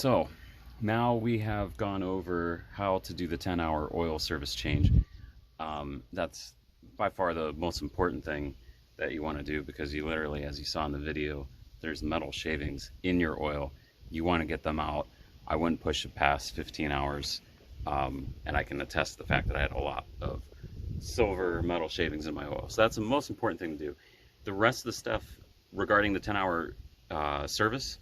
So now we have gone over how to do the 10-hour oil service change. That's by far the most important thing that you want to do, because you literally, as you saw in the video, there's metal shavings in your oil. You want to get them out. I wouldn't push it past 15 hours, and I can attest the fact that I had a lot of silver metal shavings in my oil. So that's the most important thing to do. The rest of the stuff regarding the 10-hour service,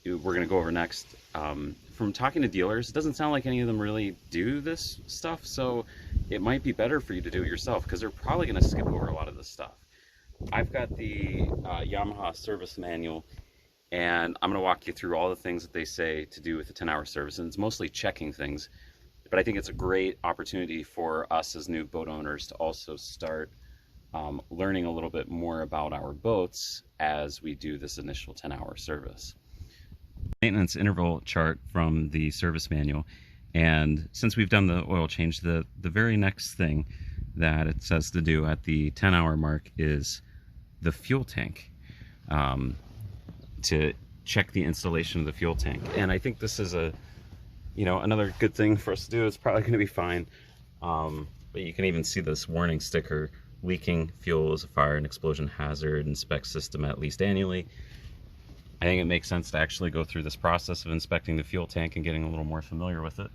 we're going to go over next. From talking to dealers, it doesn't sound like any of them really do this stuff, so it might be better for you to do it yourself, because they're probably going to skip over a lot of this stuff. I've got the Yamaha service manual, and I'm going to walk you through all the things that they say to do with the 10-hour service, and it's mostly checking things, but I think it's a great opportunity for us as new boat owners to also start learning a little bit more about our boats as we do this initial 10-hour service. Maintenance interval chart from the service manual, and since we've done the oil change, the very next thing that it says to do at the 10-hour mark is the fuel tank, to check the installation of the fuel tank. And I think this is another good thing for us to do. It's probably going to be fine, but you can even see this warning sticker: leaking fuel is a fire and explosion hazard, inspect system at least annually. I think it makes sense to actually go through this process of inspecting the fuel tank and getting a little more familiar with it.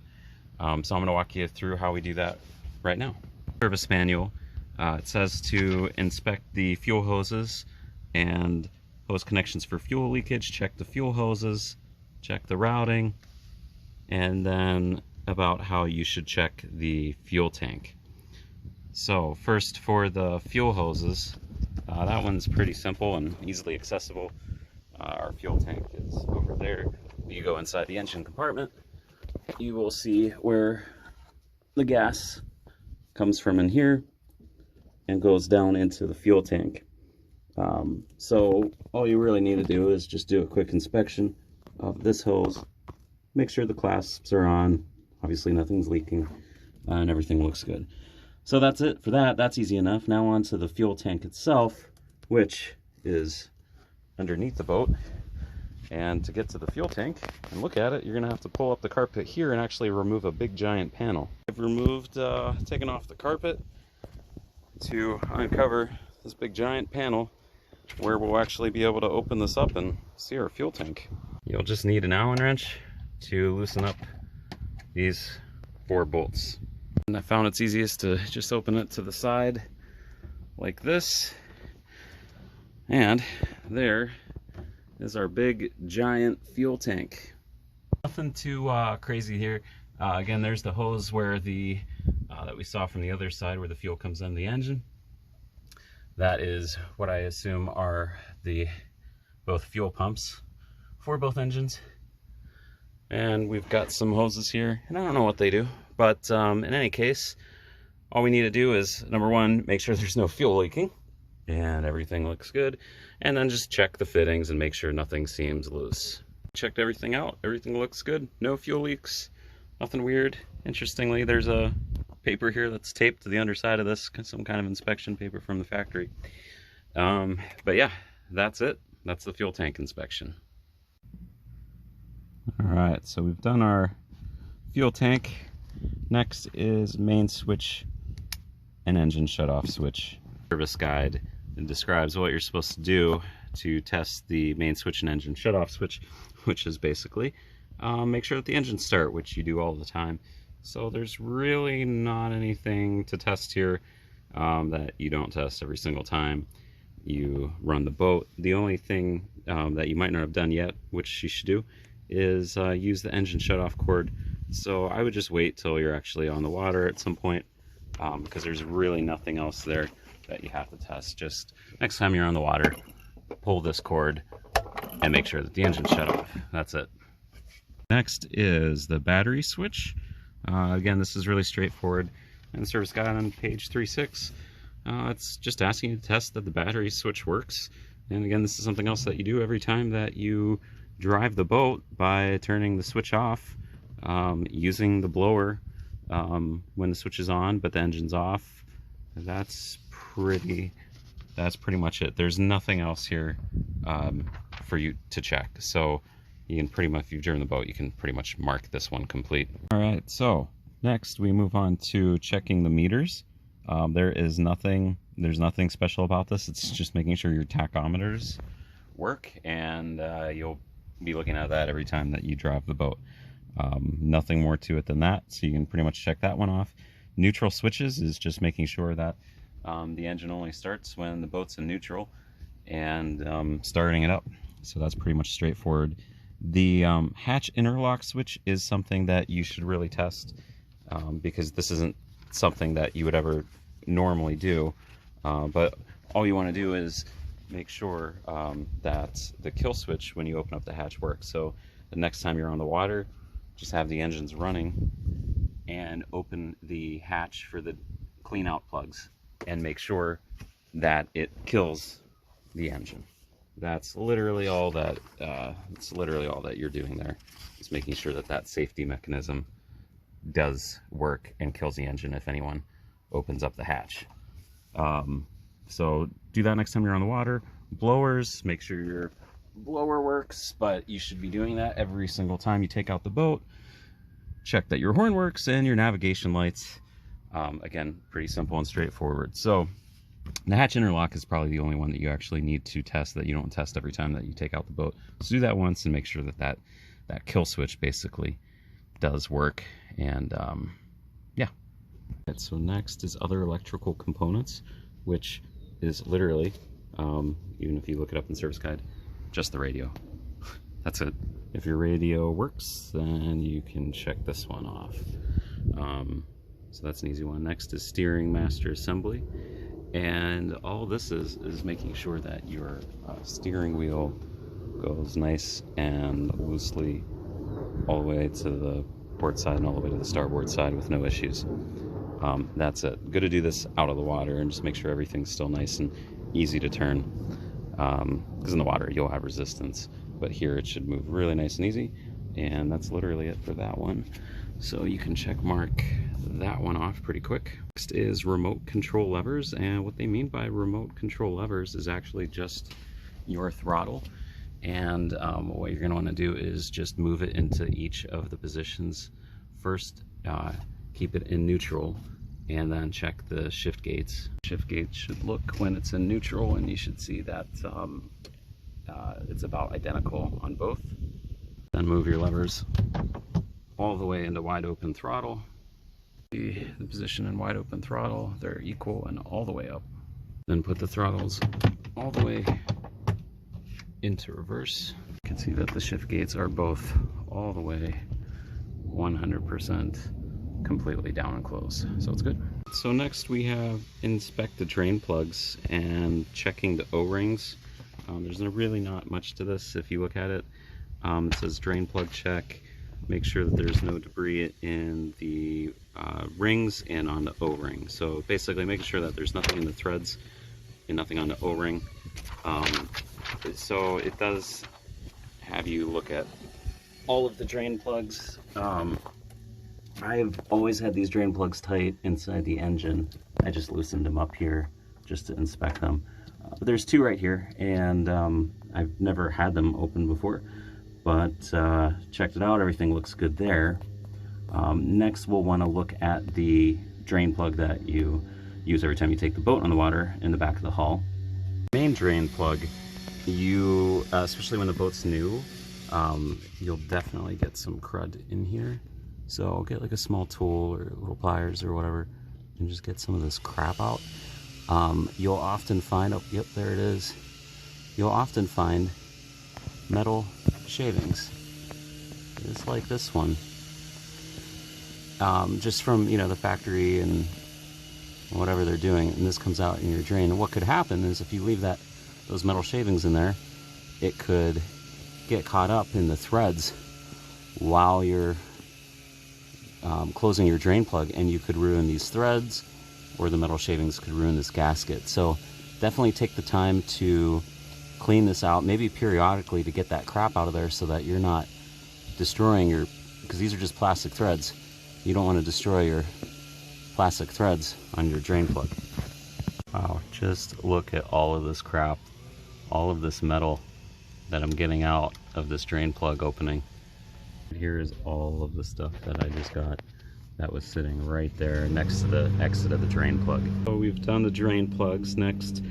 So I'm going to walk you through how we do that right now. Service manual, it says to inspect the fuel hoses and hose connections for fuel leakage, check the fuel hoses, check the routing, and then about how you should check the fuel tank. So first, for the fuel hoses, that one's pretty simple and easily accessible. Our fuel tank is over there. You go inside the engine compartment, you will see where the gas comes from in here and goes down into the fuel tank. So all you really need to do is just do a quick inspection of this hose, make sure the clasps are on, obviously nothing's leaking, and everything looks good. So that's it for that. That's easy enough. Now on to the fuel tank itself, which is underneath the boat. And to get to the fuel tank and look at it, you're going to have to pull up the carpet here and actually remove a big giant panel. I've taken off the carpet to uncover this big giant panel where we'll actually be able to open this up and see our fuel tank. You'll just need an Allen wrench to loosen up these 4 bolts. And I found it's easiest to just open it to the side like this. And there is our big giant fuel tank. Nothing too crazy here. Again, there's the hose where that we saw from the other side where the fuel comes in the engine. That is what I assume are both fuel pumps for both engines. And we've got some hoses here, and I don't know what they do, but in any case, all we need to do is, number one, make sure there's no fuel leaking and everything looks good, and then just check the fittings and make sure nothing seems loose. Checked everything out, everything looks good, no fuel leaks, nothing weird. Interestingly, there's a paper here that's taped to the underside of this, some kind of inspection paper from the factory. But yeah, that's it. That's the fuel tank inspection. Alright, so we've done our fuel tank. Next is main switch and engine shutoff switch. Service guide describes what you're supposed to do to test the main switch and engine shutoff switch, which is basically make sure that the engines start, which you do all the time. So there's really not anything to test here that you don't test every single time you run the boat. The only thing that you might not have done yet, which you should do, is use the engine shutoff cord. So I would just wait till you're actually on the water at some point, because there's really nothing else there that you have to test. Just next time you're on the water, pull this cord and make sure that the engine's shut off. That's it. Next is the battery switch. Again, this is really straightforward. And the service guide on page 36, it's just asking you to test that the battery switch works. And again, this is something else that you do every time that you drive the boat by turning the switch off, using the blower when the switch is on but the engine's off. That's pretty much it. There's nothing else here for you to check. So you can pretty much, if you've driven the boat, you can pretty much mark this one complete. All right, so next we move on to checking the meters. There's nothing special about this. It's just making sure your tachometers work, and you'll be looking at that every time that you drive the boat. Nothing more to it than that, so you can pretty much check that one off. Neutral switches is just making sure that the engine only starts when the boat's in neutral, and starting it up. So that's pretty much straightforward. The hatch interlock switch is something that you should really test, because this isn't something that you would ever normally do, but all you want to do is make sure that the kill switch when you open up the hatch works. So the next time you're on the water, just have the engines running and open the hatch for the clean out plugs and make sure that it kills the engine. That's literally all that you're doing there, is making sure that that safety mechanism does work and kills the engine if anyone opens up the hatch. So do that next time you're on the water. Blowers, make sure your blower works, but you should be doing that every single time you take out the boat. Check that your horn works and your navigation lights. Again, pretty simple and straightforward. So the hatch interlock is probably the only one that you actually need to test, that you don't test every time that you take out the boat. So do that once and make sure that that kill switch basically does work. And yeah. So next is other electrical components, which is literally, even if you look it up in the service guide, just the radio. That's it. If your radio works, then you can check this one off. So that's an easy one. Next is steering master assembly. And all this is making sure that your steering wheel goes nice and loosely all the way to the port side and all the way to the starboard side with no issues. That's it. Good to do this out of the water and just make sure everything's still nice and easy to turn. Because in the water you'll have resistance, but here it should move really nice and easy. And that's literally it for that one. So you can check mark that one off pretty quick. Next is remote control levers, and what they mean by remote control levers is actually just your throttle. And what you're going to want to do is just move it into each of the positions. First, keep it in neutral, and then check the shift gates. Shift gates should look when it's in neutral, and you should see that it's about identical on both. Then move your levers all the way into wide open throttle. The position in wide open throttle, they're equal and all the way up. Then put the throttles all the way into reverse. You can see that the shift gates are both all the way 100% completely down and closed, so it's good. So next we have inspect the drain plugs and checking the O-rings. There's really not much to this if you look at it. It says drain plug check. Make sure that there's no debris in the rings and on the O-ring. So basically making sure that there's nothing in the threads and nothing on the O-ring. So it does have you look at all of the drain plugs. I've always had these drain plugs tight inside the engine. I just loosened them up here just to inspect them. But there's two right here, and I've never had them open before, but checked it out. Everything looks good there. Next, we'll want to look at the drain plug that you use every time you take the boat on the water in the back of the hull. Main drain plug, you especially when the boat's new, you'll definitely get some crud in here. So get like a small tool or little pliers or whatever and just get some of this crap out. You'll often find, oh, yep, there it is. You'll often find metal shavings. It's like this one. Just from, you know, the factory and whatever they're doing, and this comes out in your drain. And what could happen is if you leave those metal shavings in there, it could get caught up in the threads while you're closing your drain plug, and you could ruin these threads, or the metal shavings could ruin this gasket. So definitely take the time to clean this out, maybe periodically, to get that crap out of there so that you're not destroying your, because these are just plastic threads. You don't want to destroy your plastic threads on your drain plug. Wow, just look at all of this crap, all of this metal that I'm getting out of this drain plug opening. Here is all of the stuff that I just got that was sitting right there next to the exit of the drain plug. So we've done the drain plugs. Next,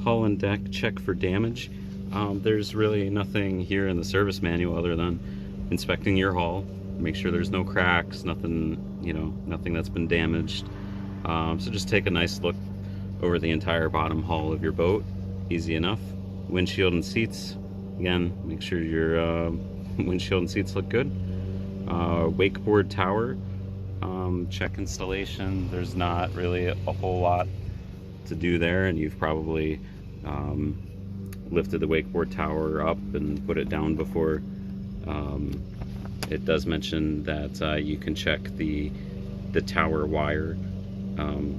hull and deck check for damage. There's really nothing here in the service manual other than inspecting your hull, make sure there's no cracks, nothing, you know, nothing that's been damaged. So just take a nice look over the entire bottom hull of your boat. Easy enough. Windshield and seats, again, make sure your windshield and seats look good. Wakeboard tower, check installation. There's not really a whole lot to do there, and you've probably lifted the wakeboard tower up and put it down before. It does mention that you can check the tower wire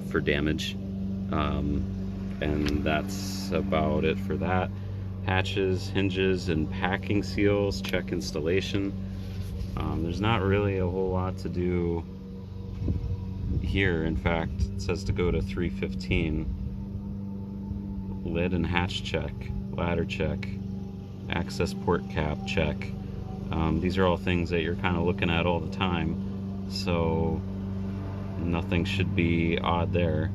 for damage, and that's about it for that. Hatches, hinges, and packing seals, check installation. There's not really a whole lot to do here. In fact, it says to go to 315. Lid and hatch check, ladder check, access port cap check. These are all things that you're kind of looking at all the time, so nothing should be odd there.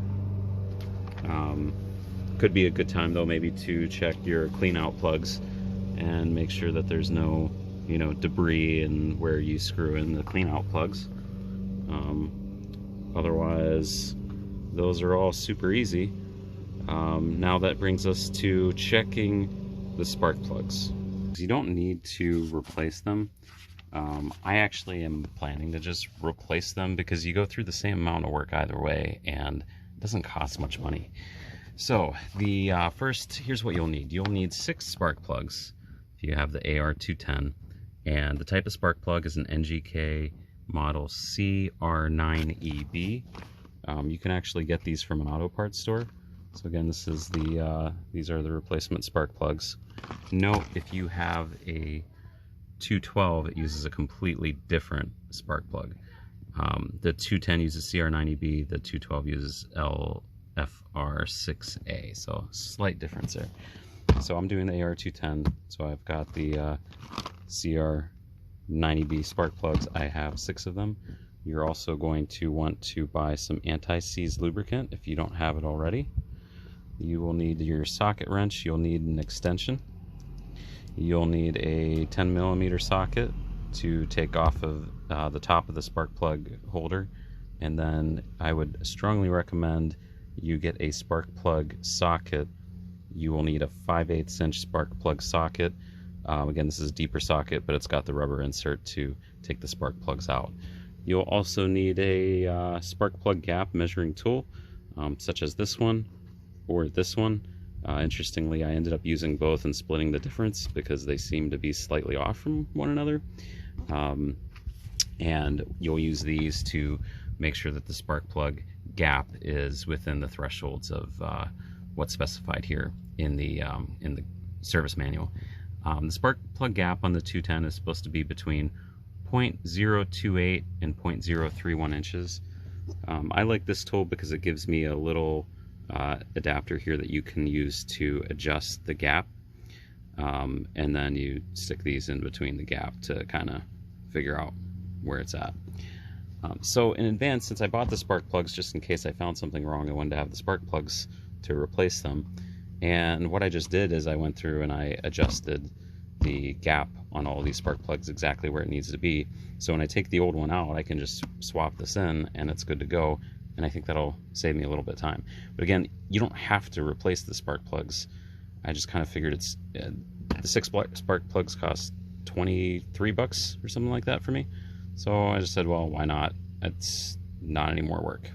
Could be a good time though maybe to check your clean out plugs and make sure that there's no, you know, debris in where you screw in the clean out plugs. Otherwise, those are all super easy. Now that brings us to checking the spark plugs. You don't need to replace them. I actually am planning to just replace them because you go through the same amount of work either way and it doesn't cost much money. So the first, here's what you'll need. You'll need 6 spark plugs if you have the AR210, and the type of spark plug is an NGK model CR9EB. You can actually get these from an auto parts store. So again, this is the these are the replacement spark plugs. Note, if you have a 212, it uses a completely different spark plug. The 210 uses CR9EB, the 212 uses LFR6A, so slight difference there. So I'm doing the AR210, so I've got the CR9EB spark plugs. I have 6 of them. You're also going to want to buy some anti-seize lubricant if you don't have it already. You will need your socket wrench, you'll need an extension. You'll need a 10mm socket to take off of the top of the spark plug holder, and then I would strongly recommend you get a spark plug socket. You will need a 5/8 inch spark plug socket. Again, this is a deeper socket, but it's got the rubber insert to take the spark plugs out. You'll also need a spark plug gap measuring tool, such as this one or this one. Interestingly, I ended up using both and splitting the difference because they seem to be slightly off from one another. And you'll use these to make sure that the spark plug gap is within the thresholds of what's specified here in the service manual. The spark plug gap on the 210 is supposed to be between 0.028 and 0.031 inches. I like this tool because it gives me a little adapter here that you can use to adjust the gap, and then you stick these in between the gap to kind of figure out where it's at. So in advance, since I bought the spark plugs just in case I found something wrong, I wanted to have the spark plugs to replace them. And what I just did is I went through and I adjusted the gap on all of these spark plugs exactly where it needs to be. So when I take the old one out, I can just swap this in and it's good to go. And I think that'll save me a little bit of time. But again, you don't have to replace the spark plugs. I just kind of figured it's the 6 spark plugs cost $23 or something like that for me. So I just said, well, why not? It's not any more work.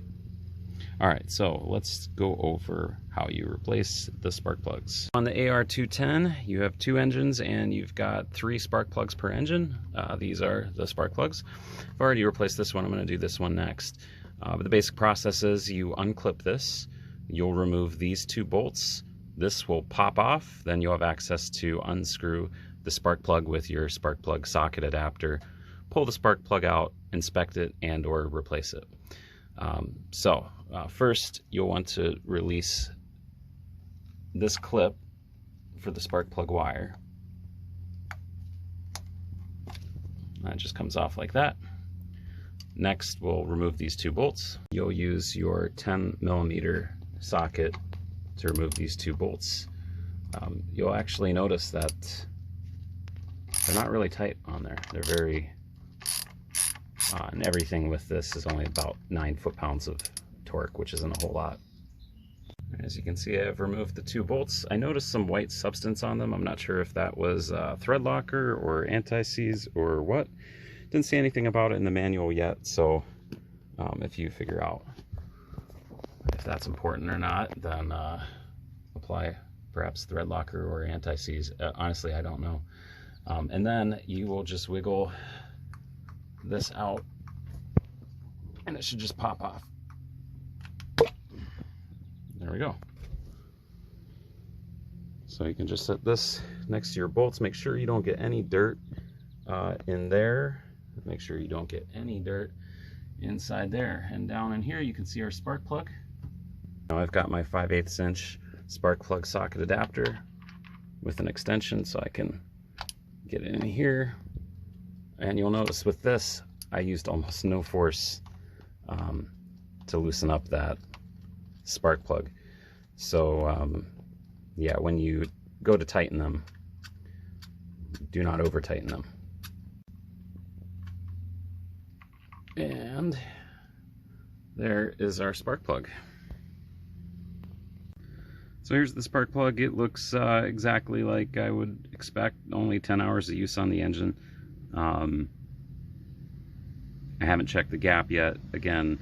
All right, so let's go over how you replace the spark plugs. On the AR210, you have 2 engines and you've got 3 spark plugs per engine. These are the spark plugs. I've already replaced this one. I'm going to do this one next. But the basic process is you unclip this, you'll remove these 2 bolts, this will pop off, then you'll have access to unscrew the spark plug with your spark plug socket adapter, pull the spark plug out, inspect it, and or replace it. First you'll want to release this clip for the spark plug wire. That just comes off like that. Next, we'll remove these 2 bolts. You'll use your 10mm socket to remove these 2 bolts. You'll actually notice that they're not really tight on there. They're very, and everything with this is only about 9 foot-pounds of torque, which isn't a whole lot. As you can see, I've removed the 2 bolts. I noticed some white substance on them. I'm not sure if that was thread locker or anti-seize or what. Didn't see anything about it in the manual yet, so if you figure out if that's important or not, then apply perhaps thread locker or anti-seize. Honestly, I don't know. And then you will just wiggle this out, and it should just pop off. There we go. So you can just set this next to your bolts. Make sure you don't get any dirt in there. Make sure you don't get any dirt inside there. And down in here you can see our spark plug. Now I've got my 5/8 inch spark plug socket adapter with an extension, so I can get it in here. And you'll notice with this, I used almost no force to loosen up that spark plug. So yeah, when you go to tighten them, do not over tighten them. And there is our spark plug. So here's the spark plug. It looks exactly like I would expect, only 10 hours of use on the engine. I haven't checked the gap yet. Again,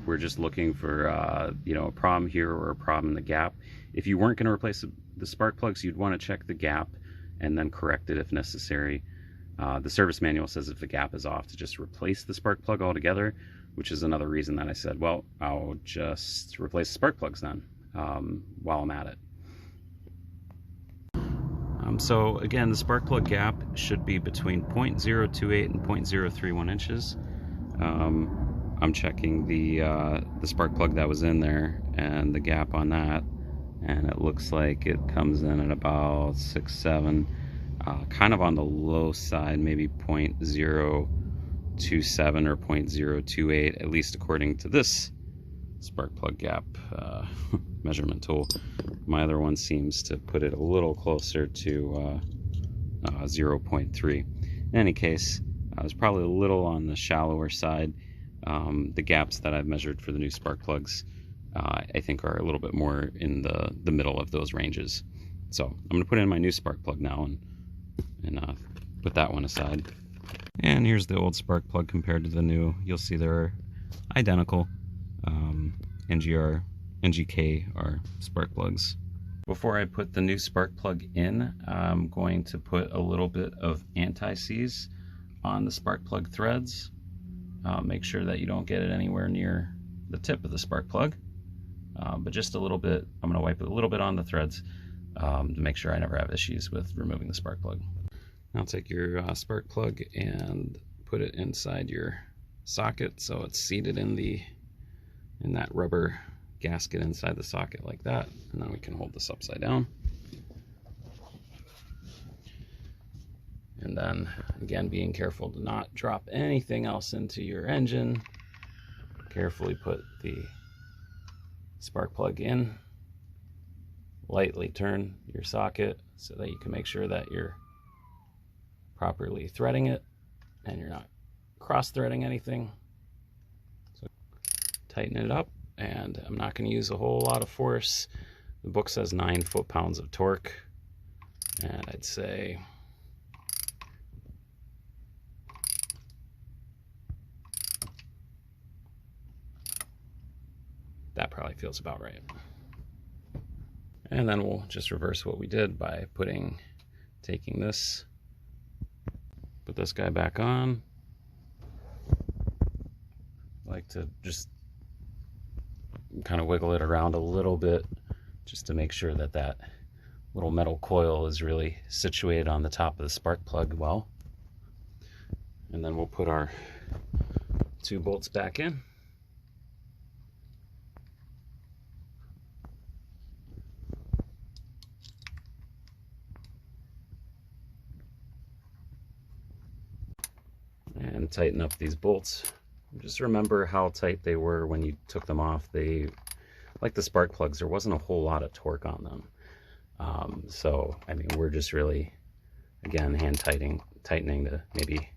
we're just looking for you know, a problem here or a problem in the gap. If you weren't going to replace the spark plugs, you'd want to check the gap and then correct it if necessary. The service manual says if the gap is off to just replace the spark plug altogether, which is another reason that I said, well, I'll just replace the spark plugs then while I'm at it. So again, the spark plug gap should be between 0.028 and 0.031 inches. I'm checking the spark plug that was in there and the gap on that, and it looks like it comes in at about 6.7, kind of on the low side, maybe 0.027 or 0.028, at least according to this spark plug gap measurement tool. My other one seems to put it a little closer to 0.3. In any case, I was probably a little on the shallower side. The gaps that I've measured for the new spark plugs, I think are a little bit more in the middle of those ranges. So I'm going to put in my new spark plug now and put that one aside. And here's the old spark plug compared to the new. You'll see they're identical. NGK are spark plugs. Before I put the new spark plug in, I'm going to put a little bit of anti-seize on the spark plug threads. Make sure that you don't get it anywhere near the tip of the spark plug, but just a little bit. I'm going to wipe it a little bit on the threads to make sure I never have issues with removing the spark plug. Now take your spark plug and put it inside your socket so it's seated in that rubber gasket inside the socket like that, and then we can hold this upside down. And then again, being careful to not drop anything else into your engine. Carefully put the spark plug in, lightly turn your socket so that you can make sure that you're properly threading it and you're not cross threading anything. So tighten it up, and I'm not going to use a whole lot of force. The book says 9 foot-pounds of torque, and I'd say that probably feels about right. And then we'll just reverse what we did by taking this, put this guy back on. I like to just kind of wiggle it around a little bit just to make sure that that little metal coil is really situated on the top of the spark plug well. And then we'll put our 2 bolts back in. and tighten up these bolts. Just remember how tight they were when you took them off. They, like the spark plugs, there wasn't a whole lot of torque on them. So, I mean, we're just really, again, hand tightening to maybe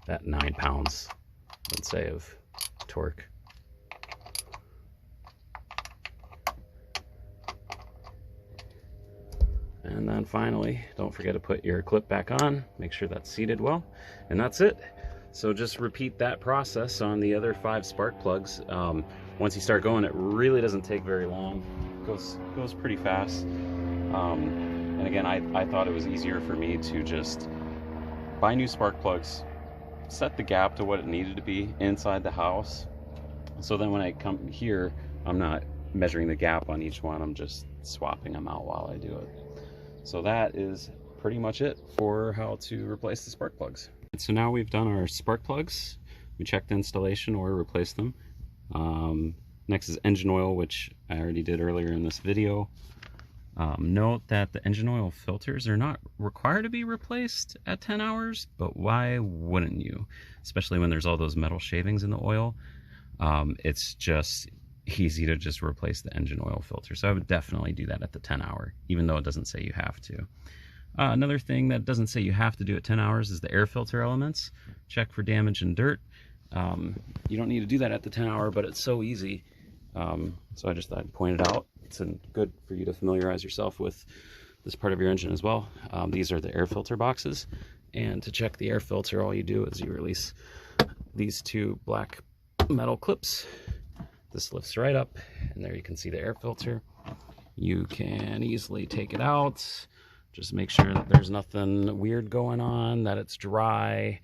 that 9 pounds, let's say, of torque. And then finally, don't forget to put your clip back on, make sure that's seated well, and that's it. So just repeat that process on the other 5 spark plugs. Once you start going, it really doesn't take very long. It goes pretty fast. And again, I thought it was easier for me to just buy new spark plugs, set the gap to what it needed to be inside the house. So then when I come here, I'm not measuring the gap on each one, I'm just swapping them out while I do it. So that is pretty much it for how to replace the spark plugs. So now we've done our spark plugs. We checked installation or replaced them. Next is engine oil, which I already did earlier in this video. Note that the engine oil filters are not required to be replaced at 10 hours, but why wouldn't you? Especially when there's all those metal shavings in the oil. It's just easy to just replace the engine oil filter. So I would definitely do that at the 10 hour, even though it doesn't say you have to. Another thing that doesn't say you have to do at 10 hours is the air filter elements. Check for damage and dirt. You don't need to do that at the 10 hour, but it's so easy. So I just thought I'd point it out. It's good for you to familiarize yourself with this part of your engine as well. These are the air filter boxes. And to check the air filter, all you do is you release these 2 black metal clips. This lifts right up, and there you can see the air filter. You can easily take it out. Just make sure that there's nothing weird going on, that it's dry.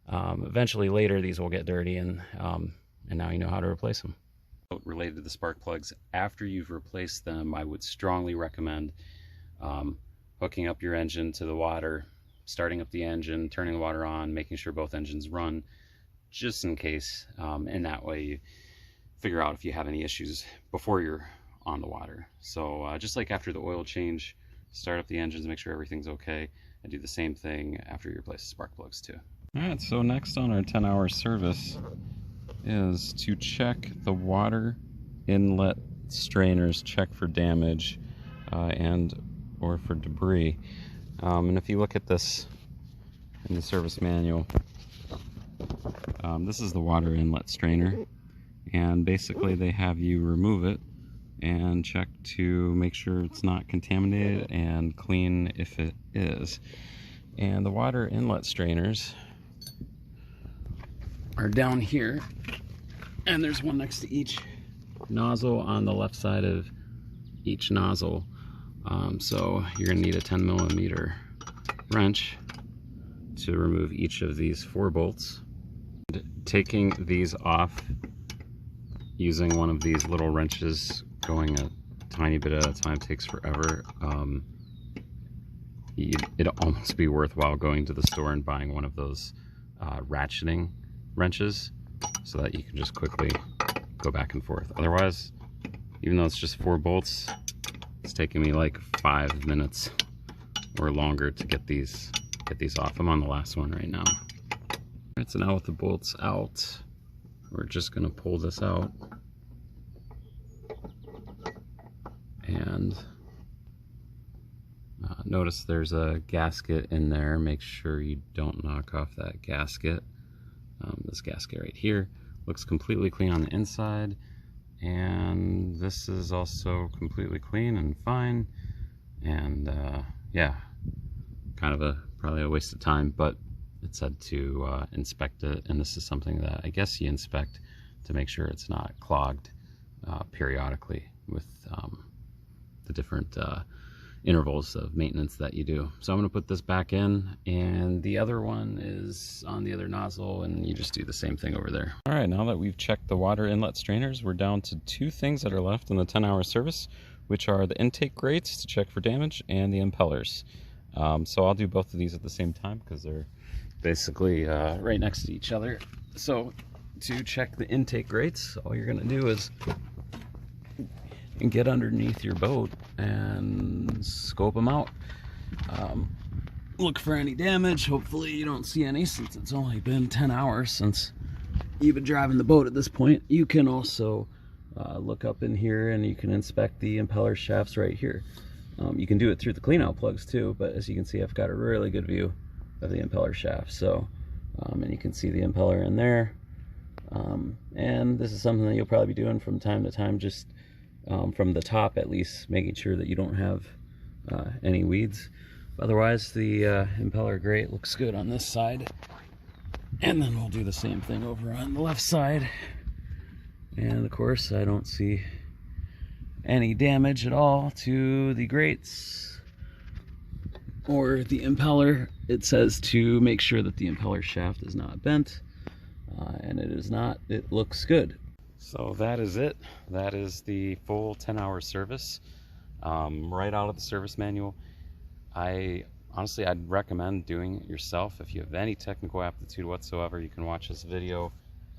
Eventually later these will get dirty, and now you know how to replace them. Related to the spark plugs, after you've replaced them, I would strongly recommend hooking up your engine to the water, starting up the engine, turning the water on, making sure both engines run, just in case. And that way you figure out if you have any issues before you're on the water. So just like after the oil change, start up the engines, make sure everything's okay, and do the same thing after you replace the spark plugs too. Alright, so next on our 10-hour service is to check the water inlet strainers, check for damage or for debris. And if you look at this in the service manual, this is the water inlet strainer, and basically they have you remove it and check to make sure it's not contaminated and clean if it is. And the water inlet strainers are down here, and there's one next to each nozzle on the left side of each nozzle. So you're gonna need a 10mm wrench to remove each of these 4 bolts. Taking these off using one of these little wrenches, going a tiny bit at a time, takes forever. It'd almost be worthwhile going to the store and buying one of those ratcheting wrenches so that you can just quickly go back and forth. Otherwise, even though it's just 4 bolts, it's taking me like 5 minutes or longer to get these off. I'm on the last one right now. Alright, so now with the bolts out, we're just gonna pull this out. And notice there's a gasket in there. Make sure you don't knock off that gasket. This gasket right here looks completely clean on the inside, and this is also completely clean and fine. And yeah, kind of probably a waste of time, but it said to inspect it, and this is something that I guess you inspect to make sure it's not clogged periodically with the different intervals of maintenance that you do. So I'm going to put this back in, and the other one is on the other nozzle, and you just do the same thing over there. All right, now that we've checked the water inlet strainers, we're down to 2 things that are left in the 10-hour service, which are the intake grates to check for damage and the impellers. So I'll do both of these at the same time because they're basically right next to each other. So to check the intake grates, all you're going to do is get underneath your boat and scope them out. look for any damage. Hopefully you don't see any, since it's only been 10 hours since you've been driving the boat at this point. You can also look up in here and you can inspect the impeller shafts right here. You can do it through the clean out plugs too, but as you can see, I've got a really good view of the impeller shaft. So, and you can see the impeller in there. And this is something that you'll probably be doing from time to time, just from the top at least, making sure that you don't have any weeds. Otherwise, the impeller grate looks good on this side. And then we'll do the same thing over on the left side. And of course, I don't see any damage at all to the grates or the impeller. It says to make sure that the impeller shaft is not bent, and it is not. It looks good. So that is it. That is the full 10-hour service, right out of the service manual. Honestly, I'd recommend doing it yourself. If you have any technical aptitude whatsoever, you can watch this video.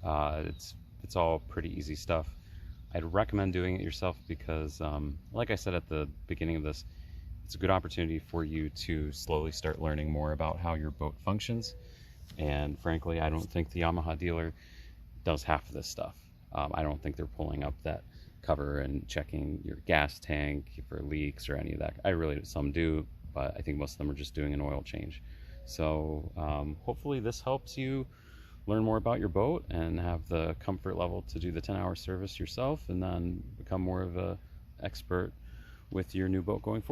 It's all pretty easy stuff. I'd recommend doing it yourself because, like I said at the beginning of this, it's a good opportunity for you to slowly start learning more about how your boat functions. And frankly, I don't think the Yamaha dealer does half of this stuff. I don't think they're pulling up that cover and checking your gas tank for leaks or any of that. Some do, but I think most of them are just doing an oil change. So hopefully this helps you learn more about your boat and have the comfort level to do the 10-hour service yourself, and then become more of an expert with your new boat going forward.